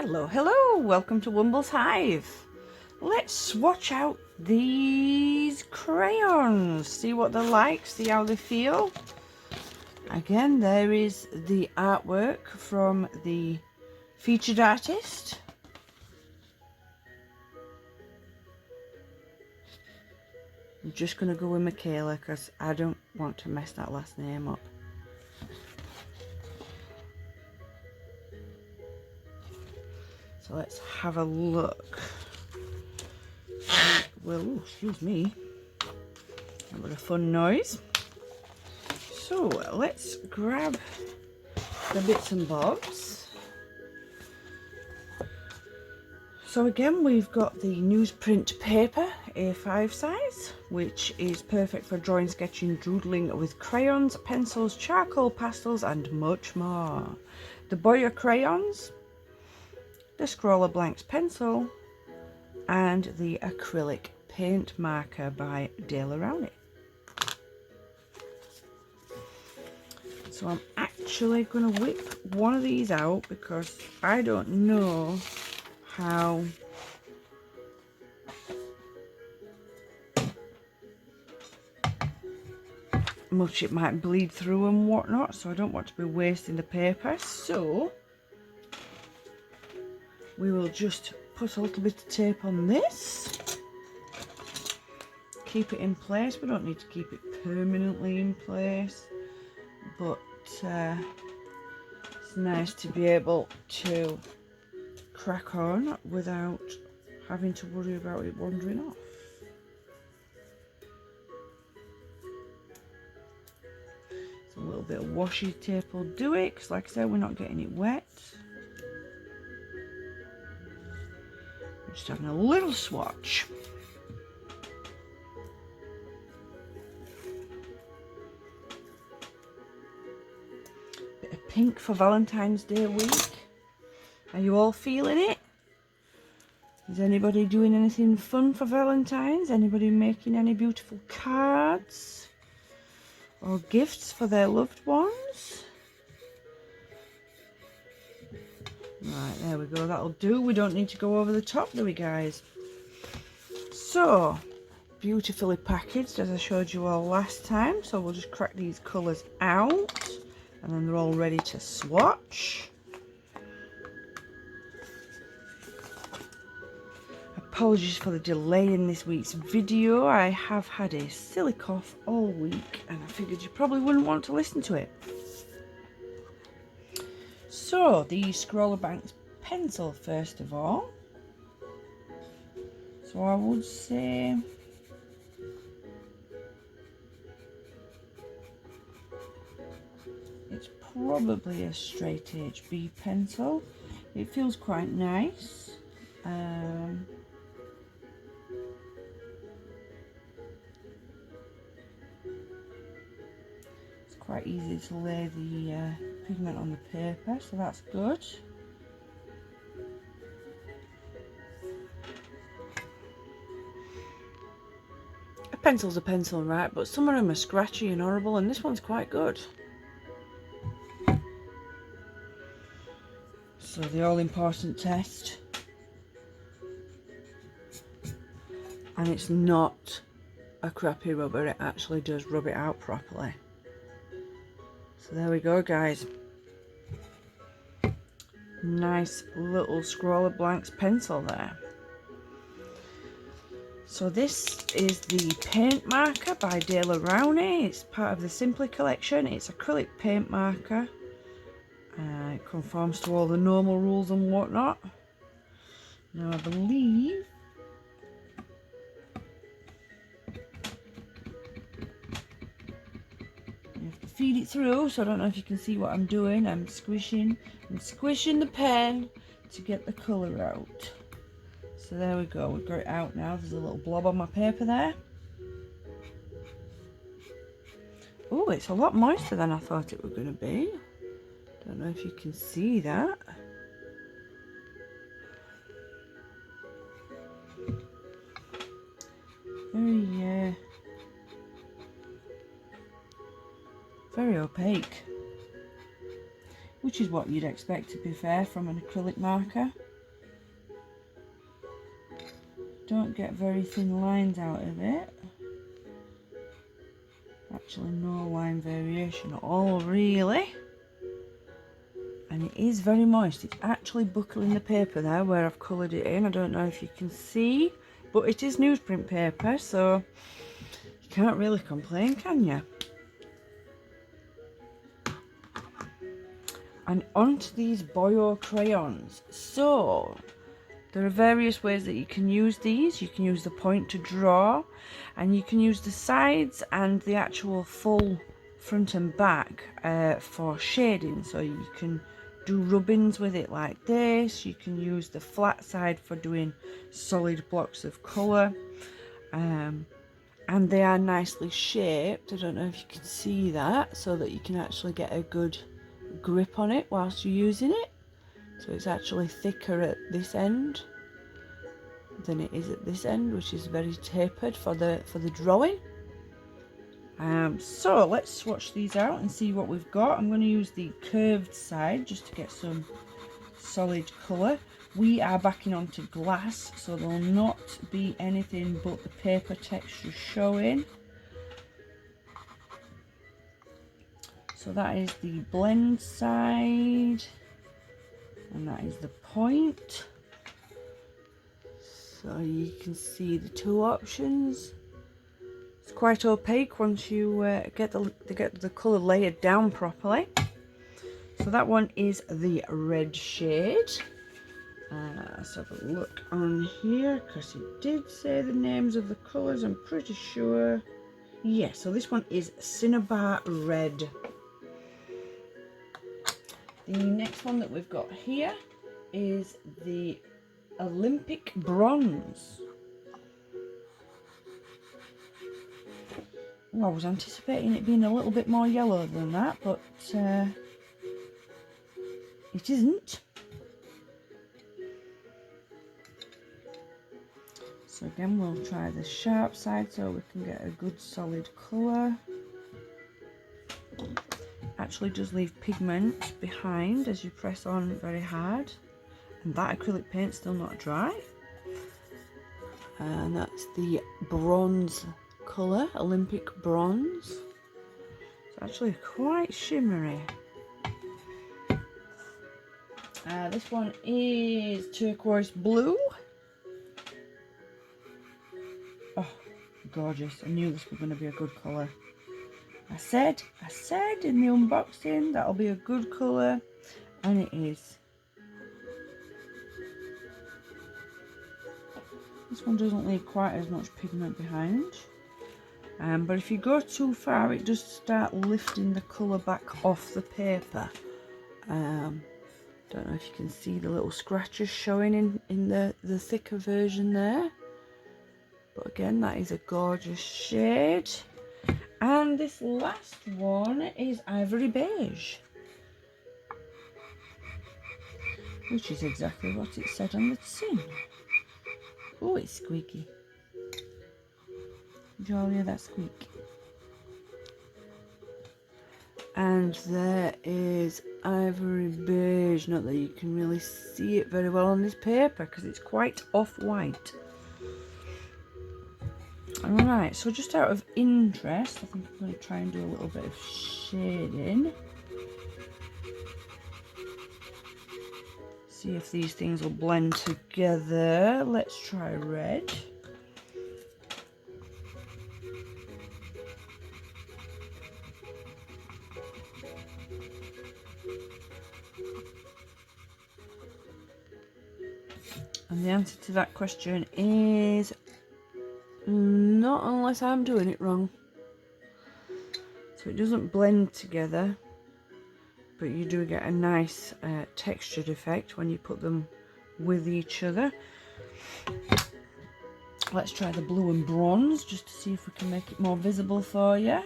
Hello, welcome to Wumble's Hive. Let's swatch out these crayons, see what they're like, see how they feel. Again, there is the artwork from the featured artist. I'm just going to go with Michaela because I don't want to mess that last name up. So let's have a look. Well, excuse me, that was a fun noise. So let's grab the bits and bobs. So again, we've got the newsprint paper, A5 size, which is perfect for drawing, sketching, doodling with crayons, pencils, charcoal, pastels and much more. The Boya Crayons, the Scrawlr blanks pencil and the acrylic paint marker by Rowney. So I'm actually going to whip one of these out because I don't know how much it might bleed through and whatnot, so I don't want to be wasting the paper. So we will just put a little bit of tape on this, keep it in place. We don't need to keep it permanently in place, but it's nice to be able to crack on without having to worry about it wandering off. So a little bit of washi tape will do it, because like I said, we're not getting it wet. We're just having a little swatch. Bit of pink for Valentine's Day week. Are you all feeling it? Is anybody doing anything fun for Valentine's? Anybody making any beautiful cards or gifts for their loved ones? Right, there we go, that'll do. We don't need to go over the top, do we, guys? So, beautifully packaged as I showed you all last time. So we'll just crack these colours out and then they're all ready to swatch. Apologies for the delay in this week's video. I have had a silly cough all week and I figured you probably wouldn't want to listen to it. So the Scrawlr Banks pencil first of all. So I would say it's probably a straight HB pencil. It feels quite nice. Quite easy to lay the pigment on the paper, so that's good. A pencil's a pencil, right, but some of them are scratchy and horrible, and this one's quite good. So the all-important test, and it's not a crappy rubber, it actually does rub it out properly. So there we go, guys. Nice little Scrawlr Blanks pencil there. So this is the paint marker by Rowney. It's part of the Simply collection. It's acrylic paint marker. It conforms to all the normal rules and whatnot. Now I believe feed it through, so I don't know if you can see what I'm doing. I'm squishing the pen to get the colour out. So there we go, we've got it out now. There's a little blob on my paper there. Oh, it's a lot moister than I thought it was going to be. Don't know if you can see that. Very opaque, which is what you'd expect, to be fair, from an acrylic marker. Don't get very thin lines out of it. Actually no line variation at all really. And it is very moist. It's actually buckling the paper there where I've coloured it in. I don't know if you can see, but it is newsprint paper, so you can't really complain, can you? And onto these Boya crayons. So there are various ways that you can use these. You can use the point to draw, and you can use the sides and the actual full front and back for shading. So you can do rubbings with it like this. You can use the flat side for doing solid blocks of colour. And they are nicely shaped. I don't know if you can see that, so that you can actually get a good grip on it whilst you're using it. So it's actually thicker at this end than it is at this end, which is very tapered for the drawing. So let's swatch these out and see what we've got. I'm going to use the curved side just to get some solid colour. We are backing onto glass, so there will not be anything but the paper texture showing. So that is the blend side, and that is the point. So you can see the two options. It's quite opaque once you get the colour layered down properly. So that one is the red shade. Let's have a look on here, because it did say the names of the colours, I'm pretty sure. Yeah, so this one is Cinnabar Red. The next one that we've got here is the Olympic Bronze. Well, I was anticipating it being a little bit more yellow than that, but it isn't. So again, we'll try the sharp side so we can get a good solid colour. Actually does leave pigment behind as you press on very hard, and that acrylic paint's still not dry. And that's the bronze colour, Olympic Bronze. It's actually quite shimmery. This one is Turquoise Blue. Oh, gorgeous. I knew this was going to be a good colour. I said in the unboxing that'll be a good colour, and it is. This one doesn't leave quite as much pigment behind, but if you go too far it does start lifting the colour back off the paper. Don't know if you can see the little scratches showing in the thicker version there, but again, that is a gorgeous shade. And this last one is Ivory Beige, which is exactly what it said on the tin. Oh, it's squeaky. Did you all hear that squeak? And there is Ivory Beige. Not that you can really see it very well on this paper because it's quite off-white. Alright, so just out of interest, I think I'm going to try and do a little bit of shading. See if these things will blend together. Let's try red. And the answer to that question is not unless I'm doing it wrong. So it doesn't blend together, but you do get a nice textured effect when you put them with each other. Let's try the blue and bronze just to see if we can make it more visible for you.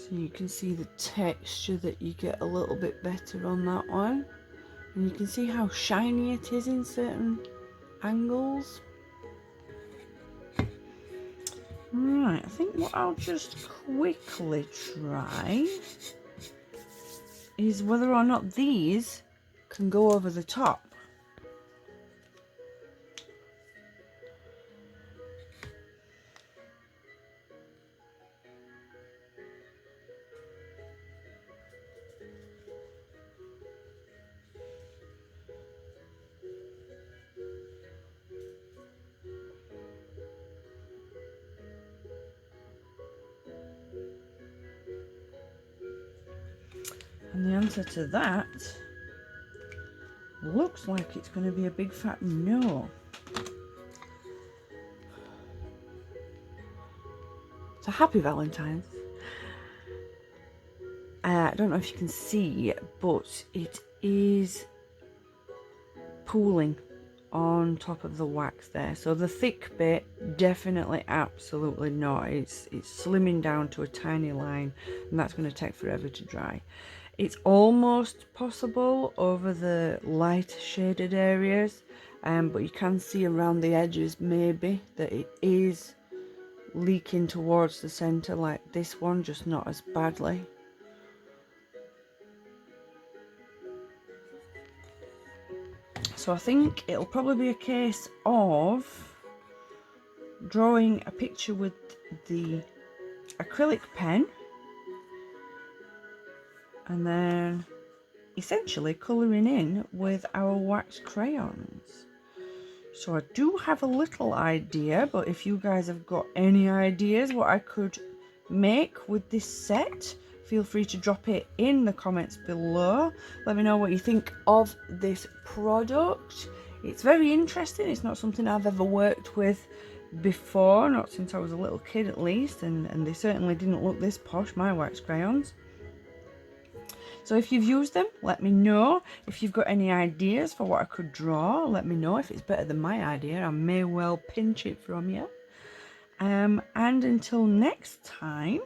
So you can see the texture that you get a little bit better on that one. And you can see how shiny it is in certain angles. Right, I think what I'll just quickly try is whether or not these can go over the top. And the answer to that looks like it's going to be a big fat no. So happy Valentine's. I don't know if you can see, but it is pooling on top of the wax there. So the thick bit, definitely absolutely not. It's slimming down to a tiny line, and that's going to take forever to dry. It's almost possible over the light shaded areas, but you can see around the edges maybe that it is leaking towards the center like this one, just not as badly. So I think it'll probably be a case of drawing a picture with the acrylic pen and then essentially colouring in with our wax crayons. So I do have a little idea, but if you guys have got any ideas what I could make with this set, feel free to drop it in the comments below. Let me know what you think of this product. It's very interesting. It's not something I've ever worked with before, not since I was a little kid at least, and they certainly didn't look this posh, my wax crayons. So if you've used them, let me know. If you've got any ideas for what I could draw, let me know. If it's better than my idea, I may well pinch it from you. And until next time,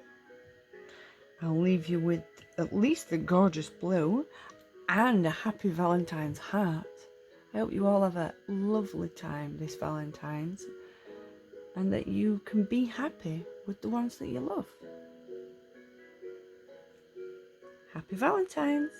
I'll leave you with at least the gorgeous blue and a happy Valentine's heart. I hope you all have a lovely time this Valentine's, and that you can be happy with the ones that you love. Happy Valentine's!